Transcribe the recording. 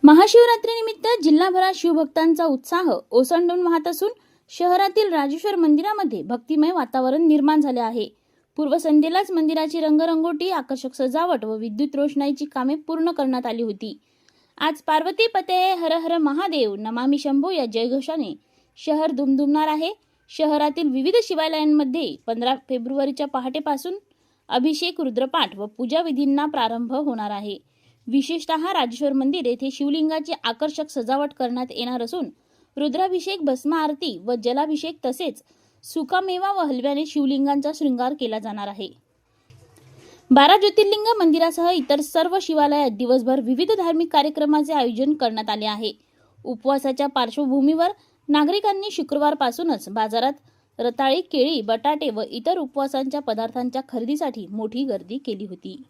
महाशिवरात्रीनिमित्त जिल्हाभरात शिवभक्तांचा उत्साह ओसंडून वाहत असून शहरातील राजेश्वर मंदिरामध्ये भक्तिमय वातावरण निर्माण झाले आहे. पूर्वसंध्येलाच मंदिराची रंगरंगोटी, आकर्षक सजावट व विद्युत रोषणाईची कामे पूर्ण करण्यात आली होती. आज पार्वती पते हर हर महादेव नमामि शंभो या जयघोषाने शहर दुमदुमणार आहे. शहरातील विविध शिवालयांमध्ये 15 फेब्रुवारीच्या पहाटेपासून अभिषेक, रुद्रपाठ व पूजा विधींना प्रारंभ होणार आहे. विशेषतः राजेश्वर मंदिर येथे शिवलिंगाची आकर्षक सजावट करण्यात येणार असून रुद्राभिषेक, भस्म आरती व जलाभिषेक तसेच सुकामेवा व हलव्याने शिवलिंगांचा शृंगार केला जाणार आहे. 12 ज्योतिर्लिंग मंदिरासह इतर सर्व शिवालयात दिवसभर विविध धार्मिक कार्यक्रमाचे आयोजन करण्यात आले आहे. उपवासाच्या पार्श्वभूमीवर नागरिकांनी शुक्रवारपासूनच बाजारात रताळी, केळी, बटाटे व इतर उपवासांच्या पदार्थांच्या खरेदीसाठी मोठी गर्दी केली होती.